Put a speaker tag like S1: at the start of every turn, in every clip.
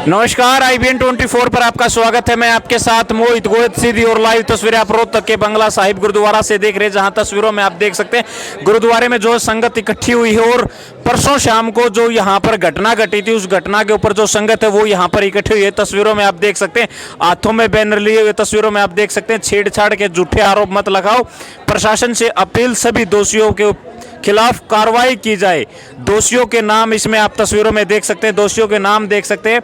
S1: नमस्कार, IBN 24 पर आपका स्वागत है। मैं आपके साथ मोहित गोहित सीधी और लाइव तस्वीरें आप रोहतक के बंगला साहिब गुरुद्वारा से देख रहे हैं, जहां तस्वीरों में आप देख सकते हैं गुरुद्वारे में जो संगत इकट्ठी हुई है और परसों शाम को जो यहां पर घटना घटी थी, उस घटना के ऊपर जो संगत है वो यहां पर इकट्ठी हुई है। तस्वीरों में आप देख सकते हैं हाथों में बैनर लिए हुए, तस्वीरों में आप देख सकते हैं छेड़छाड़ के झूठे आरोप मत लगाओ। प्रशासन से अपील, सभी दोषियों के खिलाफ कार्रवाई की जाए। दोषियों के नाम इसमें आप तस्वीरों में देख सकते हैं, दोषियों के नाम देख सकते हैं।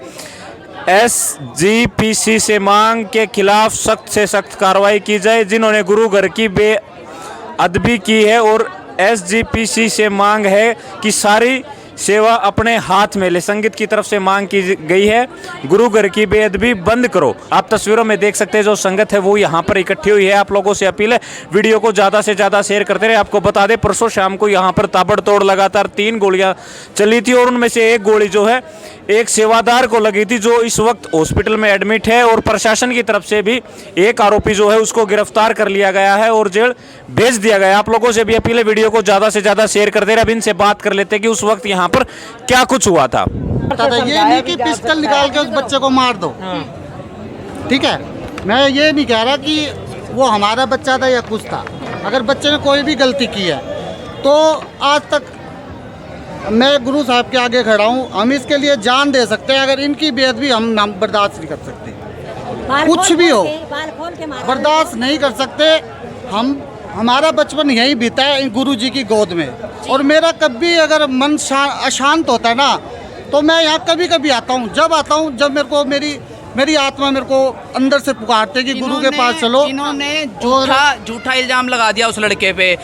S1: SGPC से मांग के खिलाफ सख्त से सख्त कार्रवाई की जाए जिन्होंने गुरु घर की बेअदबी की है, और SGPC से मांग है कि सारी सेवा अपने हाथ में ले। संगीत की तरफ से मांग की गई है, गुरु घर की बेअदबी बंद करो। आप तस्वीरों में देख सकते हैं जो संगत है वो यहाँ पर इकट्ठी हुई है। आप लोगों से अपील है वीडियो को ज़्यादा से ज़्यादा शेयर करते रहे। आपको बता दें परसों शाम को यहाँ पर ताबड़तोड़ लगातार 3 गोलियां चली थी, और उनमें से एक गोली जो है एक सेवादार को लगी थी, जो इस वक्त हॉस्पिटल में एडमिट है। और प्रशासन की तरफ से भी एक आरोपी जो है उसको गिरफ्तार कर लिया गया है और जेल भेज दिया गया है। आप लोगों से भी अपील है वीडियो को ज़्यादा से ज़्यादा शेयर करते रहे। अब इनसे बात कर लेते हैं कि उस वक्त यहाँ पर क्या कुछ हुआ था।
S2: ये नहीं कि पिस्टल निकाल के उस बच्चे को मार दो, ठीक है। मैं ये नहीं कह रहा कि वो हमारा बच्चा था या कुछ था। अगर बच्चे ने कोई भी गलती की है तो आज तक मैं गुरु साहब के आगे खड़ा हूँ, हम इसके लिए जान दे सकते हैं। अगर इनकी बेअदबी हम बर्दाश्त नहीं कर सकते, कुछ भी हो बर्दाश्त नहीं कर सकते। हमारा बचपन यहीं बीता है गुरु जी की गोद में, और मेरा कभी अगर मन अशांत होता है ना, तो मैं यहाँ कभी कभी आता हूँ। जब आता हूँ जब मेरे को मेरी आत्मा मेरे को अंदर से पुकारते कि गुरु के पास चलो।
S3: इन्होंने झूठा इल्जाम लगा दिया उस लड़के पे।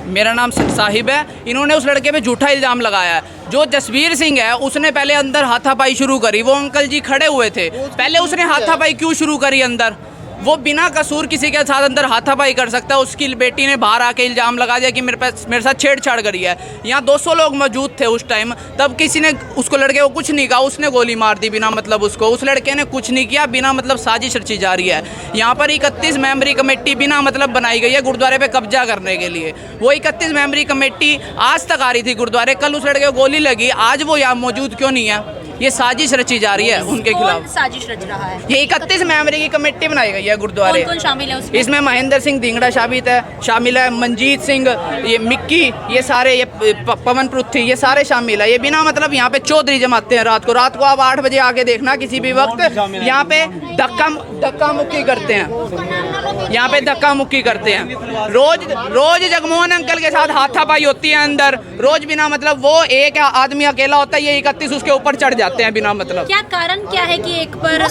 S3: मेरा नाम साहिब है। इन्होंने उस लड़के पे झूठा इल्जाम लगाया है। जो जसवीर सिंह है उसने पहले अंदर हाथापाई शुरू करी। वो अंकल जी खड़े हुए थे, पहले उसने हाथापाई क्यों शुरू करी अंदर? वो बिना कसूर किसी के साथ अंदर हाथापाई कर सकता है। उसकी बेटी ने बाहर आके इल्ज़ाम लगा दिया कि मेरे साथ छेड़छाड़ करी है। यहाँ 200 लोग मौजूद थे उस टाइम, तब किसी ने उसको लड़के को कुछ नहीं कहा, उसने गोली मार दी बिना मतलब उसको। उस लड़के ने कुछ नहीं किया, बिना मतलब साजिश रची जा रही है। यहाँ पर 31 मेंबरी कमेटी बिना मतलब बनाई गई है गुरुद्वारे पे कब्जा करने के लिए। वो 31 मेंबरी कमेटी आज तक आ रही थी गुरुद्वारे, कल उस लड़के को गोली लगी, आज वो यहाँ मौजूद क्यों नहीं है? ये साजिश रची जा रही है उनके खिलाफ।
S4: साजिश रच रहा है।
S3: ये 31 मेंबरी की कमेटी बनाई गई है गुरुद्वारे।
S4: कौन शामिल है उसमें?
S3: इसमें महेंद्र सिंह धिंगड़ा शामिल है, मंजीत सिंह, ये मिक्की, ये सारे, ये पवन पृथ्वी, ये सारे शामिल है। ये बिना मतलब यहाँ पे चौधरी जमाते हैं रात को आप 8 बजे आके देखना किसी भी वक्त, यहाँ पे धक्का मुक्की करते हैं। यहाँ पे धक्का मुक्की करते हैं। रोज जगमोहन अंकल के साथ हाथापाई होती है अंदर, रोज बिना मतलब। वो एक आदमी अकेला होता है, ये 31 उसके ऊपर चढ़ जाते हैं बिना मतलब।
S4: क्या कारण क्या है कि एक पर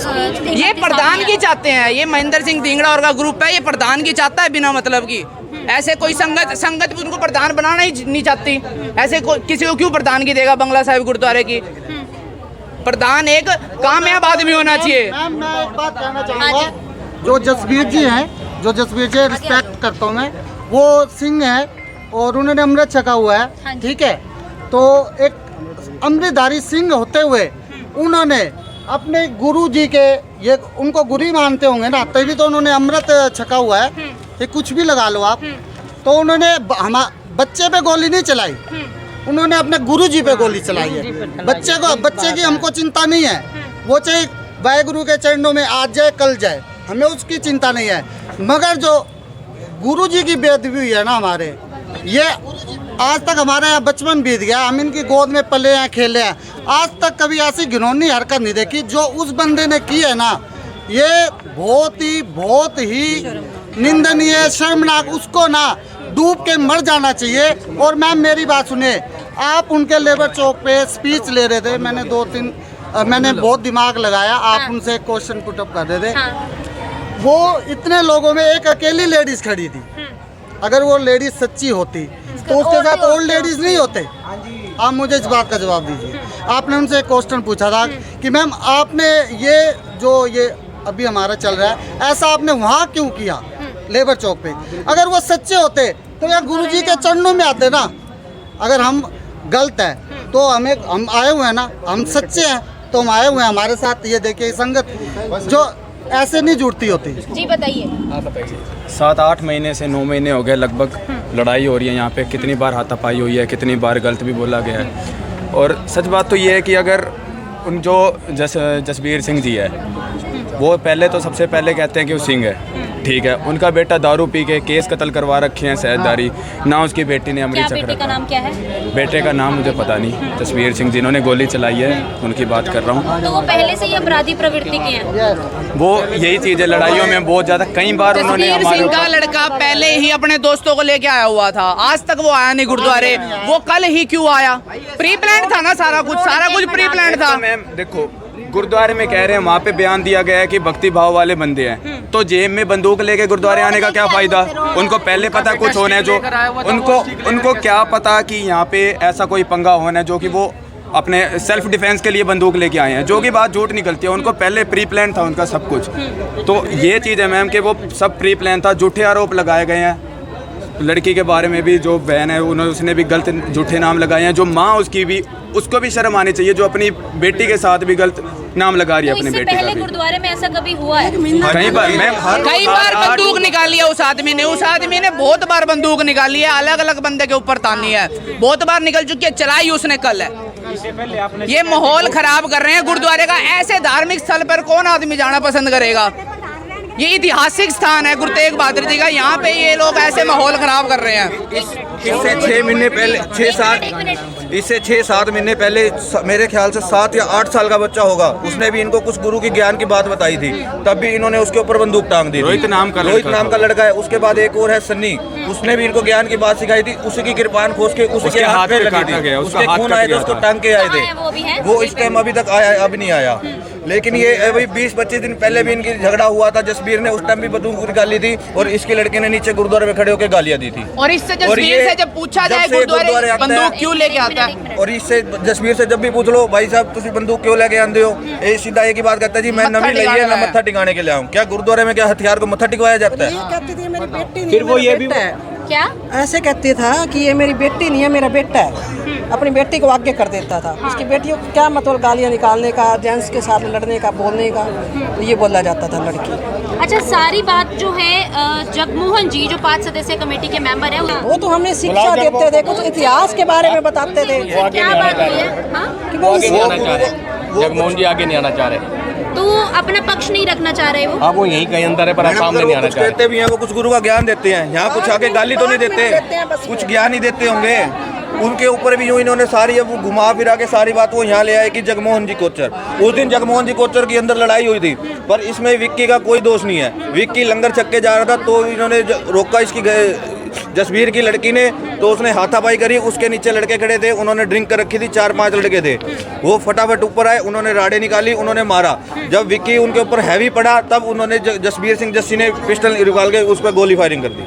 S3: ये प्रधानगी चाहते हैं। ये महेंद्र सिंह धिंगड़ा और का ग्रुप है, ये प्रधानगी चाहता है बिना मतलब की। ऐसे कोई संगत उनको प्रधान बनाना ही नहीं चाहती। ऐसे किसी को क्यों प्रधानगी देगा बंगला साहिब गुरुद्वारे की? प्रधान एक कामयाब आदमी होना चाहिए।
S2: मैं एक बात कहना चाहूँगा, जो जसवीर जी रिस्पेक्ट करता हूँ मैं, वो सिंह है और उन्होंने अमृत छका हुआ है, ठीक है। तो एक अमृतधारी सिंह होते हुए उन्होंने अपने गुरु जी के, ये उनको गुरु ही मानते होंगे ना, तभी तो उन्होंने अमृत छका हुआ है। ये कुछ भी लगा लो आप, तो उन्होंने बच्चे पे गोली नहीं चलाई, उन्होंने अपने गुरु जी पे गोली चलाई है। बच्चे की हमको चिंता नहीं है, वो चाहे वाहेगुरु के चरणों में आज जाए कल जाए, हमें उसकी चिंता नहीं है। मगर जो गुरु जी की बेअदबी हुई है ना हमारे, ये आज तक हमारे यहाँ बचपन बीत गया, हम इनकी गोद में पले हैं, खेले हैं। आज तक कभी ऐसी घिनौनी हरकत नहीं देखी जो उस बंदे ने की है ना। ये बहुत ही निंदनीय, शर्मनाक। उसको ना डूब के मर जाना चाहिए। और मैम मेरी बात सुनिए, आप उनके लेबर चौक पे स्पीच ले रहे थे, मैंने बहुत दिमाग लगाया, आप उनसे क्वेश्चन पुटअप कर रहे थे। वो इतने लोगों में एक अकेली लेडीज खड़ी थी। अगर वो लेडीज सच्ची होती तो उसके साथ ओल्ड लेडीज नहीं होते। आप मुझे इस बात का जवाब दीजिए। आपने उनसे एक क्वेश्चन पूछा था कि मैम आपने ये अभी हमारा चल रहा है, ऐसा आपने वहाँ क्यों किया लेबर चौक पे? अगर वो सच्चे होते तो यार गुरु जी के चरणों में आते ना। अगर हम गलत हैं तो हम आए हुए हैं ना, हम सच्चे हैं तो हम आए हुए हैं। हमारे साथ ये देखिए संगत जो ऐसे नहीं जुड़ती होती।
S4: जी बताइए।
S5: 7-8 महीने से 9 महीने हो गए लगभग लड़ाई हो रही है यहाँ पे। कितनी बार हाथापाई हुई है, कितनी बार गलत भी बोला गया है। और सच बात तो ये है कि अगर उन जो जसबीर सिंह जी है, वो पहले तो सबसे पहले कहते हैं कि वो सिंह है, ठीक है। उनका बेटा दारू पी के केस कत्ल करवा रखे हैं सहजदारी, ना उसकी बेटी ने अमृत
S4: क्या
S5: चक्र
S4: बेटे का नाम क्या है?
S5: बेटे का नाम मुझे पता नहीं, जसबीर सिंह जिन्होंने गोली चलाई है उनकी बात कर रहा हूँ।
S4: तो वो पहले से ही अपराधी प्रवृत्ति के हैं।
S5: वो यही चीज़ है, लड़ाइयों में बहुत ज़्यादा कई बार उन्होंने
S3: जसबीर
S5: हमारे
S3: सिंह का लड़का पहले ही अपने दोस्तों को लेके आया हुआ था, आज तक वो आया नहीं गुरुद्वारे। वो कल ही क्यों आया? प्री प्लान था ना, सारा कुछ प्री प्लान था।
S5: मैम देखो, गुरुद्वारे में कह रहे हैं, वहाँ पे बयान दिया गया है कि भक्ति भाव वाले बंदे हैं, तो जेब में बंदूक लेके गुरुद्वारे आने का क्या फायदा? उनको पहले पता कुछ होना है, जो उनको क्या पता कि यहाँ पे ऐसा कोई पंगा होना है जो कि वो अपने सेल्फ डिफेंस के लिए बंदूक लेके आए हैं, जो कि बात झूठ निकलती है। उनको पहले प्री प्लान था उनका सब कुछ। तो ये चीज़ है मैम कि वो सब प्री प्लान था। झूठे आरोप लगाए गए हैं लड़की के बारे में भी, जो बहन है उसने भी गलत झूठे नाम लगाए हैं, जो माँ उसकी भी, उसको भी शर्म आनी चाहिए, जो अपनी बेटी के साथ भी गलत नाम लगा रही है अपनी बेटी का भी।
S4: गुरुद्वारे में ऐसा कभी हुआ है?
S5: कई बार मैम,
S3: कई बार बंदूक निकाली है उस आदमी ने बहुत बार बंदूक निकाली है, अलग अलग बंदे के ऊपर तानी है, बहुत बार निकल चुकी है, चलाई उसने कल है। ये माहौल खराब कर रहे हैं गुरुद्वारे का। ऐसे धार्मिक स्थल पर कौन आदमी जाना पसंद करेगा? ये ऐतिहासिक स्थान है गुरु तेग बहादुर जी का, यहाँ पे ये लोग ऐसे माहौल खराब कर रहे हैं।
S6: इससे 6 महीने पहले, 6-7 महीने पहले मेरे ख्याल से 7 या 8 साल का बच्चा होगा, उसने भी इनको कुछ गुरु की ज्ञान की बात बताई थी, तब भी इन्होंने उसके ऊपर बंदूक टांग दी। रोहित नाम का लड़का है। उसके बाद एक और है सन्नी, उसने भी इनको ज्ञान की बात सिखाई थी, उसी की कृपान खोज के उसके हाथ पे लगी थी, उसके खून आए थे, उसको टांग के आए थे। वो इस टाइम अभी तक आया, अब नहीं आया। लेकिन ये अभी 20-25 दिन पहले भी इनकी झगड़ा हुआ था, जसबीर ने उस टाइम भी बंदूक निकाली थी और इसके लड़के ने नीचे गुरुद्वारे में खड़े होकर गालियां दी थी।
S3: और इससे जसबीर से जब पूछा जाए गुरुद्वारे बंदूक क्यों लेके आता है,
S6: और इससे जसबीर से जब भी पूछ लो, भाई साहब तुम बंदूक क्यों लेके आते हो, ये सीधा एक ही बात कहता है जी, मैं नवी लाई है, मैं मत्था टिकाने के लिए आऊँ। क्या गुरुद्वारे में क्या हथियार को मत्था टिकवाया जाता है?
S7: फिर वो ये भी
S4: क्या
S7: ऐसे कहते था कि ये मेरी बेटी नहीं है, मेरा बेटा है। अपनी बेटी को आगे कर देता था। उसकी बेटियों को क्या मतलब गालियाँ निकालने का, जेंट्स के साथ लड़ने का, बोलने का, तो ये बोला जाता था लड़की।
S4: अच्छा, सारी बात जो है जगमोहन जी जो 5 सदस्यीय कमेटी के मेंबर है,
S7: वो तो हमें शिक्षा देते थे, कुछ इतिहास के बारे में बताते थे।
S4: क्या बात हुई है? हाँ?
S7: कि वो
S8: जगमोहन जी आगे नहीं आना चाह रहे,
S4: तो अपना पक्ष नहीं रखना चाह रहे वो?
S8: हाँ वो यहीं कहीं अंदर है, पर सामने नहीं आना चाह रहे।
S6: कहते भी हैं, वो कुछ गुरु का ज्ञान देते हैं, यहाँ कुछ आके गाली तो नहीं देते, कुछ ज्ञान ही देते होंगे। उनके ऊपर भी यूँ इन्होंने सारी अब घुमा फिरा के सारी बात वो यहाँ ले आए कि जगमोहन जी कोचर। उस दिन जगमोहन जी कोचर के अंदर लड़ाई हुई थी, पर इसमें विक्की का कोई दोष नहीं है। विक्की लंगर छक्के जा रहा था, तो इन्होंने रोका इसकी जसबीर की लड़की ने, तो उसने हाथापाई करी। उसके नीचे लड़के खड़े थे, उन्होंने ड्रिंक कर रखी थी, 4-5 लड़के थे, वो फटाफट ऊपर आए, उन्होंने राड़े निकाली, उन्होंने मारा। जब विक्की उनके ऊपर हैवी पड़ा, तब उन्होंने जसबीर सिंह जस्सी ने पिस्टल निकाल के उस पर गोली फायरिंग कर दी।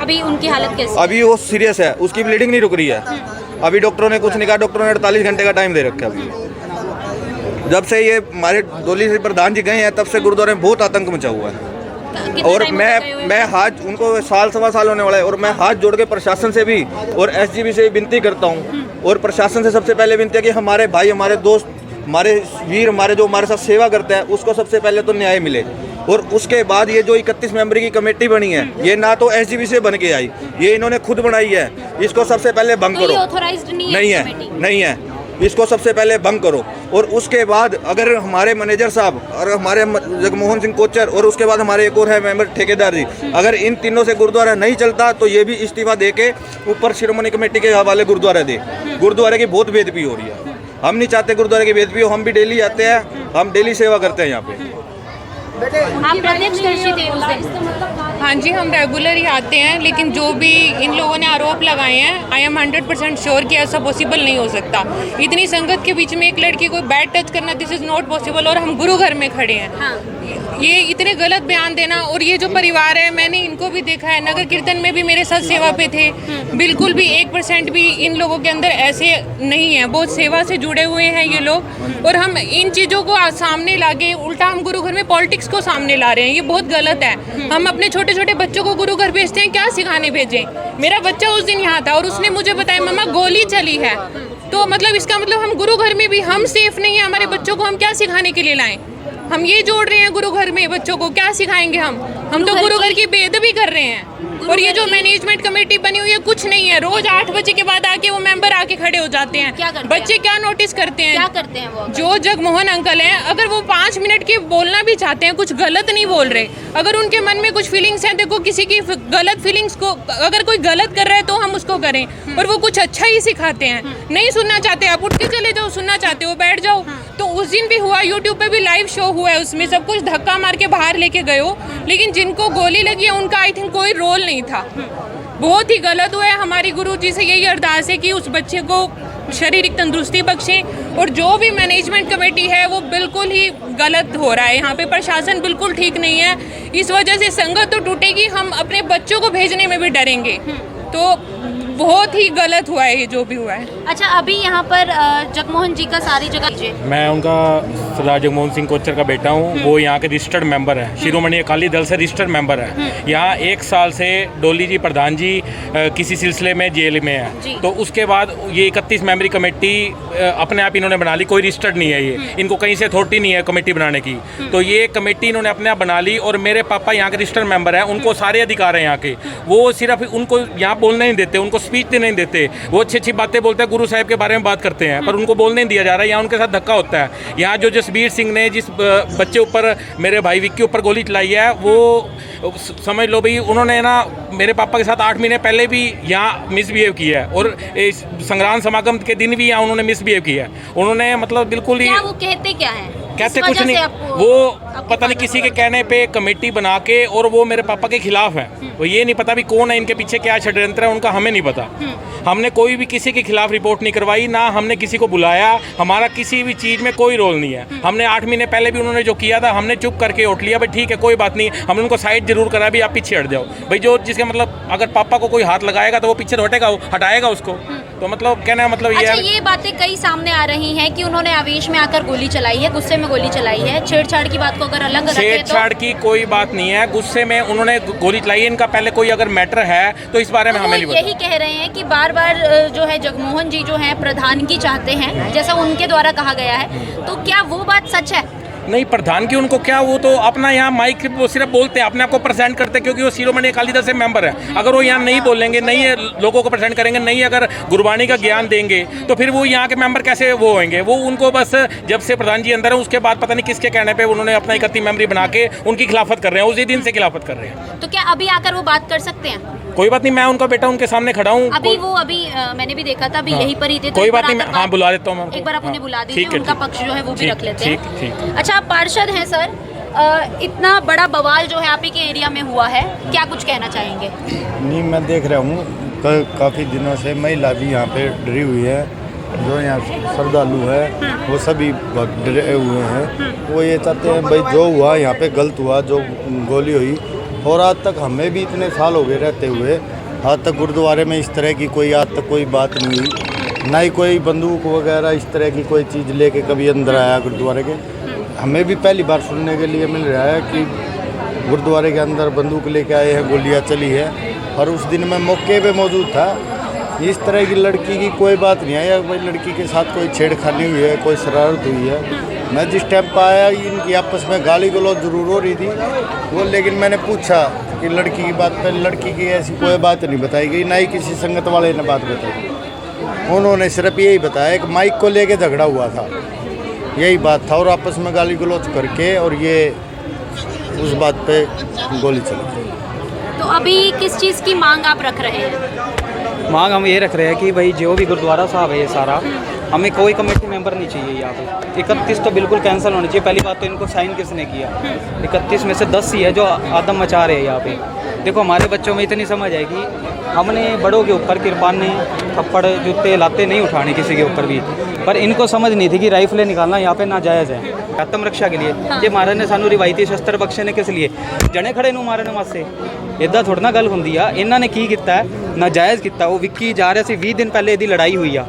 S4: अभी उनकी हालत कैसी?
S6: अभी वो सीरियस है, उसकी ब्लीडिंग नहीं रुक रही है। अभी डॉक्टरों ने कुछ नहीं कहा, डॉक्टरों ने 48 घंटे का टाइम दे रखा है। अभी जब से ये हमारे डोली से प्रधान जी गए हैं, तब से गुरुद्वारे में बहुत आतंक मचा हुआ है। और मैं हाथ, उनको 1-1.25 साल होने वाला है, और मैं हाथ जोड़ के प्रशासन से भी और एसजीपी से विनती करता हूँ, और प्रशासन से सबसे पहले विनती है कि हमारे भाई, हमारे दोस्त, हमारे वीर, हमारे जो हमारे साथ सेवा करते हैं, उसको सबसे पहले तो न्याय मिले। और उसके बाद ये जो 31 मेंबर की कमेटी बनी है, ये ना तो एसजीपी से बन के आई, ये इन्होंने खुद बनाई है। इसको सबसे पहले भंग करो।
S4: ऑथराइज्ड
S6: नहीं है, इसको सबसे पहले भंग करो। और उसके बाद अगर हमारे मैनेजर साहब और हमारे जगमोहन सिंह कोचर और उसके बाद हमारे एक और है मेंबर ठेकेदार जी, अगर इन तीनों से गुरुद्वारा नहीं चलता, तो ये भी इस्तीफा दे के ऊपर शिरोमणि कमेटी के हवाले गुरुद्वारा दे। गुरुद्वारे की बहुत बेदबी हो रही है, हम नहीं चाहते गुरुद्वारे की बेदबी हो। हम भी डेली आते हैं, हम डेली सेवा करते हैं यहाँ पे।
S4: आप प्रत्यक्षदर्शी थे उस दिन?
S9: हाँ जी, हम रेगुलर ही आते हैं, लेकिन जो भी इन लोगों ने आरोप लगाए हैं, आई एम 100% श्योर कि ऐसा पॉसिबल नहीं हो सकता। इतनी संगत के बीच में एक लड़की को बैड टच करना, दिस इज़ नॉट पॉसिबल। और हम गुरु घर में खड़े हैं।
S4: हाँ।
S9: ये इतने गलत बयान देना, और ये जो परिवार है, मैंने इनको भी देखा है, नगर कीर्तन में भी मेरे साथ सेवा पे थे, बिल्कुल भी 1% भी इन लोगों के अंदर ऐसे नहीं है। बहुत सेवा से जुड़े हुए हैं ये लोग, और हम इन चीज़ों को सामने लाके उल्टा हम गुरु घर में पॉलिटिक्स को सामने ला रहे हैं। ये बहुत गलत है। हम अपने छोटे छोटे बच्चों को गुरु घर भेजते हैं, क्या सिखाने भेजें? मेरा बच्चा उस दिन यहाँ था और उसने मुझे बताया मम्मा गोली चली है, तो मतलब इसका मतलब हम गुरु घर में भी हम सेफ नहीं है। हमारे बच्चों को हम क्या सिखाने के लिए लाएं? हम ये जोड़ रहे हैं गुरु घर में बच्चों को, क्या सिखाएंगे हम तो गुरु घर की बेदबी कर रहे हैं। और ये जो मैनेजमेंट कमेटी बनी हुई है कुछ नहीं है। रोज 8 बजे के बाद आके वो मेंबर आके खड़े हो जाते हैं।
S4: क्या करते
S9: बच्चे क्या नोटिस करते हैं?
S4: क्या करते हैं वो?
S9: जो जगमोहन अंकल हैं, अगर वो 5 मिनट की बोलना भी चाहते हैं, कुछ गलत नहीं बोल रहे, अगर उनके मन में कुछ फीलिंग्स हैं, देखो किसी की गलत फीलिंग्स को, अगर कोई गलत कर रहा है तो हम उसको करें, और वो कुछ अच्छा ही सिखाते हैं। नहीं सुनना चाहते आप उठ के चले जाओ, सुनना चाहते हो बैठ जाओ। तो उस दिन भी हुआ, यूट्यूब पे भी लाइव शो हुआ है, उसमें सब कुछ धक्का मार के बाहर लेके गए हो, लेकिन जिनको गोली लगी है उनका आई थिंक कोई रोल नहीं था। बहुत ही गलत हुआ है। हमारी गुरु जी से यही अरदास है कि उस बच्चे को शारीरिक तंदुरुस्ती बख्शें, और जो भी मैनेजमेंट कमेटी है वो बिल्कुल ही गलत हो रहा है। यहाँ पे प्रशासन बिल्कुल ठीक नहीं है, इस वजह से संगत तो टूटेगी, हम अपने बच्चों को भेजने में भी डरेंगे। तो बहुत ही गलत हुआ है ये जो भी हुआ है।
S4: अच्छा, अभी यहाँ पर जगमोहन जी का सारी जगह,
S1: मैं उनका सरदार जगमोहन सिंह कोचर का बेटा हूँ। वो यहाँ के रजिस्टर्ड मेंबर है, शिरोमणि अकाली दल से रजिस्टर्ड मेंबर है। यहाँ 1 साल से डोली जी प्रधान जी किसी सिलसिले में जेल में है, तो उसके बाद ये 31 मेंबरी कमेटी अपने आप इन्होंने बना ली। कोई रजिस्टर्ड नहीं है ये, इनको कहीं से अथॉरिटी नहीं है कमेटी बनाने की। तो ये कमेटी इन्होंने अपने आप बना ली, और मेरे पापा यहाँ के रजिस्टर्ड मेंबर हैं, उनको सारे अधिकार हैं यहाँ के। वो सिर्फ उनको यहाँ बोलने नहीं देते, उनको स्पीच देने नहीं देते। वो अच्छी अच्छी बातें बोलते हैं, गुरु साहब के बारे में बात करते हैं, पर उनको बोलने नहीं दिया जा रहा है। यहाँ उनके साथ धक्का होता है। यहाँ जो जसबीर सिंह ने जिस बच्चे ऊपर, मेरे भाई विक्की के ऊपर गोली चलाई है, वो समझ लो भाई, उन्होंने ना मेरे पापा के साथ 8 महीने पहले भी यहाँ मिसबिहेव किया है, और इस संग्राम समागम के दिन भी यहाँ उन्होंने मिसबिहेव किया है। उन्होंने मतलब बिल्कुल ही,
S4: क्या वो कहते क्या है?
S1: कहते कुछ नहीं, वो पता नहीं किसी के कहने पे कमेटी बना के, और वो मेरे पापा के खिलाफ है। वो ये नहीं पता भी कौन है इनके पीछे, क्या षड्यंत्र है उनका, हमें नहीं पता। हमने कोई भी किसी के खिलाफ रिपोर्ट नहीं करवाई, ना हमने किसी को बुलाया, हमारा किसी भी चीज़ में कोई रोल नहीं है। हमने 8 महीने पहले भी उन्होंने जो किया था, हमने चुप करके उठ लिया, भाई ठीक है कोई बात नहीं। हमने उनको साइड जरूर करा भी, आप पीछे हट जाओ भाई, जो जिसके मतलब अगर पापा को कोई हाथ लगाएगा तो वो पीछे हटेगा, वो हटाएगा उसको। तो मतलब कहना मतलब ये
S4: अच्छा,
S1: है।
S4: ये बातें कई सामने आ रही हैं कि उन्होंने आवेश में आकर गोली चलाई है, गुस्से में गोली चलाई है। छेड़छाड़ की बात को अगर अलग रखें तो
S1: छेड़छाड़ की कोई बात नहीं है, गुस्से में उन्होंने गोली चलाई है। इनका पहले कोई अगर मैटर है तो इस बारे में हमें नहीं पता।
S4: यही कह रहे हैं कि बार बार जो है जगमोहन जी जो है प्रधानगी चाहते हैं, जैसा उनके द्वारा कहा गया है, तो क्या वो बात सच है?
S1: नहीं, प्रधान की उनको क्या, वो तो अपना यहाँ माइक वो सिर्फ बोलते हैं, अपने आप को प्रेजेंट करते हैं, क्योंकि वो शिरोमणि अकाली दल से मेंबर है। अगर वो यहाँ नहीं बोलेंगे, नहीं लोगों को प्रेजेंट करेंगे, नहीं अगर गुरबाणी का ज्ञान देंगे, तो फिर वो यहाँ के मेंबर कैसे वो होंगे? वो उनको बस जब से प्रधान जी अंदर है उसके बाद पता नहीं किसके कहने पे उन्होंने अपना 31 मेंबरी बना के उनकी खिलाफत कर रहे हैं, उसी दिन से खिलाफत कर रहे हैं।
S4: तो क्या अभी आकर वो बात कर सकते हैं?
S1: कोई बात नहीं, मैं उनका बेटा उनके सामने खड़ा हूँ।
S4: अभी मैंने भी देखा था, अभी यहीं पर ही थे।
S1: कोई बात नहीं, हाँ बुला देता हूँ मैं।
S4: एक बार आप उन्हें बुला दीजिए, उनका पक्ष जो है वो भी रख लेते हैं।
S1: ठीक।
S4: अच्छा, आप पार्षद हैं सर, इतना बड़ा बवाल जो है आप ही के एरिया में हुआ है, क्या कुछ कहना चाहेंगे?
S10: नहीं, मैं देख रहा हूँ काफ़ी दिनों से महिला भी यहाँ पे डरी हुई है, जो यहाँ श्रद्धालु है वो सभी डरे हुए हैं। वो ये चाहते हैं भाई जो हुआ यहाँ पे गलत हुआ, जो गोली हुई, और आज तक हमें भी इतने साल हो गए रहते हुए, आज तक गुरुद्वारे में इस तरह की कोई आज तक कोई बात नहीं हुई, ना ही कोई बंदूक वगैरह इस तरह की कोई चीज़ लेके कभी अंदर आया गुरुद्वारे के। हमें भी पहली बार सुनने के लिए मिल रहा है कि गुरुद्वारे के अंदर बंदूक लेके आए हैं, गोलियां चली है। और उस दिन मैं मौके पे मौजूद था। इस तरह की लड़की की कोई बात नहीं है, या कोई लड़की के साथ कोई छेड़खानी हुई है, कोई शरारत हुई है। मैं जिस टाइम पर आया, इनकी आपस में गाली गलौज जरूर हो रही थी वो, लेकिन मैंने पूछा कि लड़की की बात पर, लड़की की ऐसी कोई बात नहीं बताई गई, ना ही किसी संगत वाले ने बात बताई। उन्होंने सिर्फ यही बताया कि माइक को लेके झगड़ा हुआ था, यही बात था, और आपस में गाली गलौज करके और ये उस बात पे गोली चली।
S4: तो अभी किस चीज़ की मांग आप रख रहे हैं?
S11: मांग हम ये रख रहे हैं कि भाई जो भी गुरुद्वारा साहब है ये सारा, हमें कोई कमेटी मेंबर नहीं चाहिए यहाँ पे। 31 तो बिल्कुल कैंसिल होनी चाहिए। पहली बात तो इनको साइन किसने किया? 31 में से 10 ही है जो आदम मचा रहे हैं यहाँ पे। देखो, हमारे बच्चों में इतनी समझ है कि हमने बड़ों के ऊपर किरपाने, थप्पड़, जूते, लाते नहीं उठाने किसी के ऊपर भी, पर इनको समझ नहीं थी कि राइफलें निकालना यहाँ पे नाजायज़ है आत्मरक्षा के लिए। ये महाराज ने सानू रिवायती शस्त्र बख्शे ने किस लिए? जने खड़े नू मारने वास्ते। इदा थोड़ा ना गल होंगी आ। इन्हों ने की किया? नाजायज़ किया। वो विक्की जा रहा सी, 20 दिन पहले यदी लड़ाई हुई आ,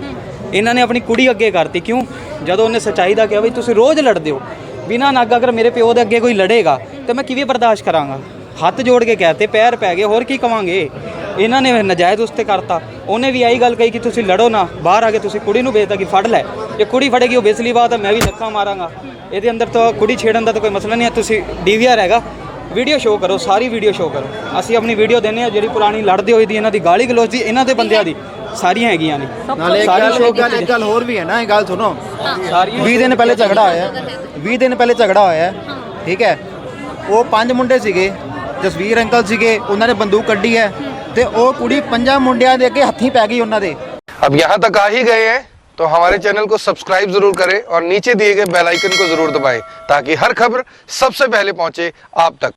S11: इन्होंने अपनी कुड़ी अगे करती। क्यों? जदों उन्हें सच्चाई का कहा भाई तुम रोज़ लड़ते हो बिना नग, अगर मेरे प्यो के अगे कोई लड़ेगा तो मैं किवें बर्दाश्त करांगा? हथ जोड़ के कहते, पैर पै गए, होर की कवांगे? इन्होंने नजायज़ उसते करता। उन्हें भी यही गल कही कि तुम लड़ो ना, बाहर आके तुम कुड़ी नूं भेजता कि फड़ लै। जे कुड़ी फड़ेगी वो बेसली बात है, मैं भी धक्का मारांगा। ये अंदर तो कुड़ी छेड़न का तो कोई मसला नहीं है। तुम DVR हैगा, ਵੀਡੀਓ ਸ਼ੋਅ ਕਰੋ, ਸਾਰੀ ਵੀਡੀਓ ਸ਼ੋਅ ਕਰੋ। ਅਸੀਂ ਆਪਣੀ ਵੀਡੀਓ ਦਿੰਦੇ ਆ, ਜਿਹੜੀ ਪੁਰਾਣੀ ਲੜਦੇ ਹੋਈ ਦੀ ਇਹਨਾਂ ਦੀ ਗਾਲੀ ਗਲੋਚ ਦੀ ਇਹਨਾਂ ਦੇ ਬੰਦਿਆਂ ਦੀ ਸਾਰੀਆਂ ਹੈਗੀਆਂ ਨੇ।
S12: ਨਾਲੇ ਇੱਕ ਗੱਲ ਹੋਰ ਵੀ ਹੈ ਨਾ, ਇਹ ਗੱਲ ਸੁਣੋ,
S11: ਸਾਰੀਆਂ
S12: 20 ਦਿਨ ਪਹਿਲੇ ਝਗੜਾ ਹੋਇਆ, 20 ਦਿਨ ਪਹਿਲੇ ਝਗੜਾ ਹੋਇਆ, ਠੀਕ ਹੈ। ਉਹ 5 ਮੁੰਡੇ ਸੀਗੇ, ਜਸਵੀਰ ਅੰਕਲ ਸੀਗੇ, ਉਹਨਾਂ ਨੇ ਬੰਦੂਕ ਕੱਢੀ ਹੈ ਤੇ ਉਹ ਕੁੜੀ 5 ਮੁੰਡਿਆਂ ਦੇ ਅੱਗੇ ਹੱਥੀਂ ਪੈ ਗਈ ਉਹਨਾਂ ਦੇ।
S13: अब यहाँ तक आ ही गए हैं तो हमारे चैनल को सब्सक्राइब जरूर करें और नीचे दिए गए बेल आइकन को जरूर दबाएं ताकि हर खबर सबसे पहले पहुंचे आप तक।